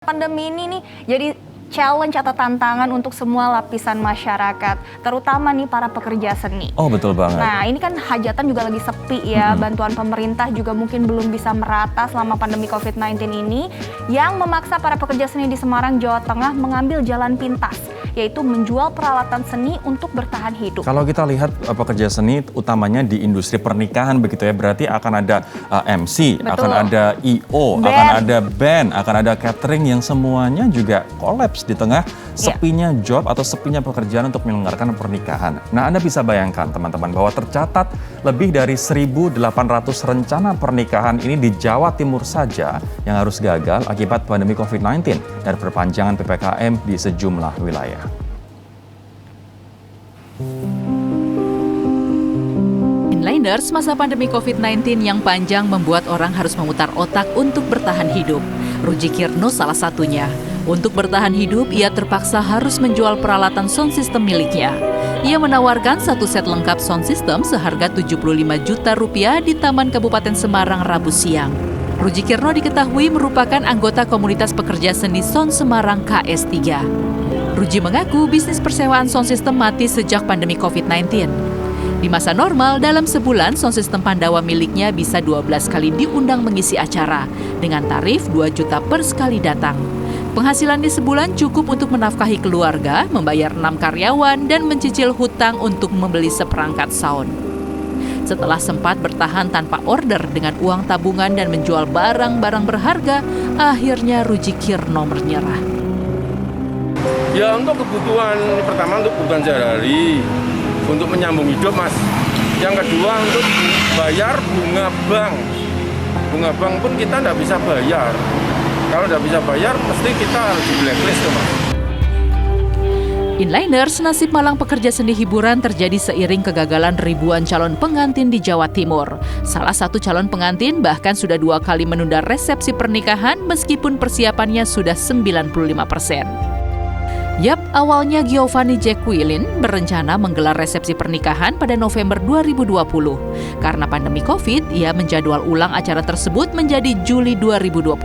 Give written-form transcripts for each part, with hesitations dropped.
Pandemi ini nih jadi challenge atau tantangan untuk semua lapisan masyarakat, terutama nih para pekerja seni. Oh, betul banget. Nah, ini kan hajatan juga lagi sepi ya, bantuan pemerintah juga mungkin belum bisa merata selama pandemi COVID-19 ini, yang memaksa para pekerja seni di Semarang, Jawa Tengah mengambil jalan pintas, yaitu menjual peralatan seni untuk bertahan hidup. Kalau kita lihat pekerja seni utamanya di industri pernikahan begitu ya, berarti akan ada MC, Betul. akan ada I.O, akan ada band, akan ada catering yang semuanya juga kolaps di tengah sepinya job atau sepinya pekerjaan untuk menyelenggarakan pernikahan. Nah, Anda bisa bayangkan teman-teman bahwa tercatat lebih dari 1.800 rencana pernikahan ini di Jawa Timur saja yang harus gagal akibat pandemi COVID-19 dan perpanjangan PPKM di sejumlah wilayah. Inliners masa pandemi COVID-19 yang panjang membuat orang harus memutar otak untuk bertahan hidup. Ruji Kirno salah satunya. Untuk bertahan hidup, ia terpaksa harus menjual peralatan sound system miliknya. Ia menawarkan satu set lengkap sound system seharga 75 juta rupiah di Taman Kabupaten Semarang Rabu siang. Ruji Kirno diketahui merupakan anggota komunitas pekerja seni Sound Semarang KS3. Ruji mengaku bisnis persewaan sound system mati sejak pandemi COVID-19. Di masa normal, dalam sebulan sound system Pandawa miliknya bisa 12 kali diundang mengisi acara dengan tarif 2 juta per sekali datang. Penghasilan di sebulan cukup untuk menafkahi keluarga, membayar 6 karyawan, dan mencicil hutang untuk membeli seperangkat sound. Setelah sempat bertahan tanpa order dengan uang tabungan dan menjual barang-barang berharga, akhirnya Ruji Kirno menyerah. Ya, untuk kebutuhan pertama untuk kebutuhan sehari-hari, untuk menyambung hidup, Mas. Yang kedua untuk bayar bunga bank. Bunga bank pun kita nggak bisa bayar. Kalau nggak bisa bayar, mesti kita harus di blacklist tuh, Mas. Inliners, nasib malang pekerja seni hiburan terjadi seiring kegagalan ribuan calon pengantin di Jawa Timur. Salah satu calon pengantin bahkan sudah 2 kali menunda resepsi pernikahan meskipun persiapannya sudah 95%. Yap, awalnya Giovanni Jacqueline berencana menggelar resepsi pernikahan pada November 2020. Karena pandemi COVID, ia menjadwal ulang acara tersebut menjadi Juli 2021.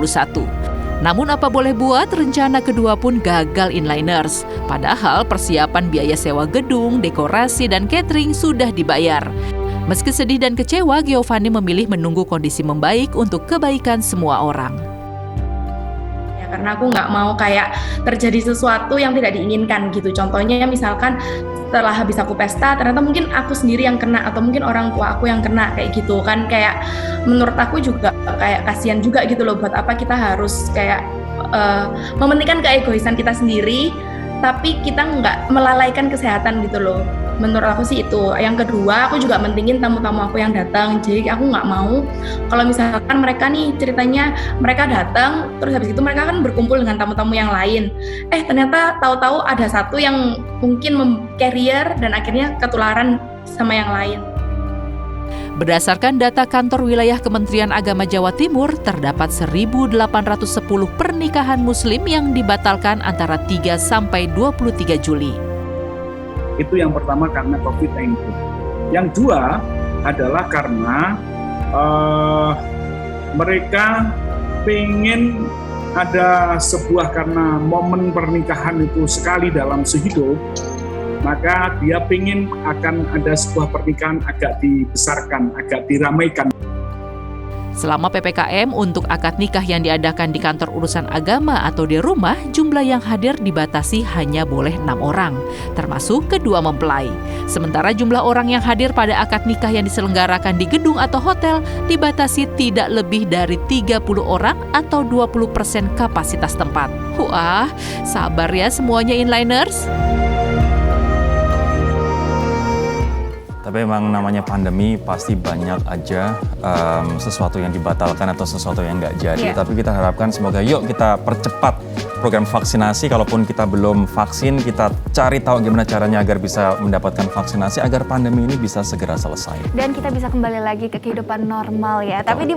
Namun apa boleh buat, rencana kedua pun gagal Inliners. Padahal persiapan biaya sewa gedung, dekorasi, dan catering sudah dibayar. Meski sedih dan kecewa, Giovanni memilih menunggu kondisi membaik untuk kebaikan semua orang. Karena aku nggak mau kayak terjadi sesuatu yang tidak diinginkan gitu. Contohnya misalkan setelah habis aku pesta, ternyata mungkin aku sendiri yang kena atau mungkin orang tua aku yang kena kayak gitu kan. Kayak menurut aku juga kayak kasihan juga gitu loh, buat apa kita harus kayak mementingkan keegoisan kita sendiri, tapi kita nggak melalaikan kesehatan gitu loh. Menurut aku sih itu. Yang kedua, aku juga mentingin tamu-tamu aku yang datang. Jadi aku nggak mau kalau misalkan mereka nih ceritanya mereka datang, terus habis itu mereka kan berkumpul dengan tamu-tamu yang lain. Ternyata tahu-tahu ada satu yang mungkin carrier dan akhirnya ketularan sama yang lain. Berdasarkan data kantor wilayah Kementerian Agama Jawa Timur, terdapat 1.810 pernikahan muslim yang dibatalkan antara 3 sampai 23 Juli. Itu yang pertama karena COVID-19. Yang dua adalah karena mereka pengen ada sebuah, karena momen pernikahan itu sekali dalam sehidup, maka dia pengen akan ada sebuah pernikahan agak dibesarkan, agak diramaikan. Selama PPKM, untuk akad nikah yang diadakan di kantor urusan agama atau di rumah, jumlah yang hadir dibatasi hanya boleh 6 orang, termasuk kedua mempelai. Sementara jumlah orang yang hadir pada akad nikah yang diselenggarakan di gedung atau hotel dibatasi tidak lebih dari 30 orang atau 20% kapasitas tempat. Wah, sabar ya semuanya Inliners. Tapi memang namanya pandemi pasti banyak aja sesuatu yang dibatalkan atau sesuatu yang nggak jadi. Tapi kita harapkan semoga yuk kita percepat program vaksinasi. Kalaupun kita belum vaksin, kita cari tahu gimana caranya agar bisa mendapatkan vaksinasi agar pandemi ini bisa segera selesai. Dan kita bisa kembali lagi ke kehidupan normal ya. Tapi di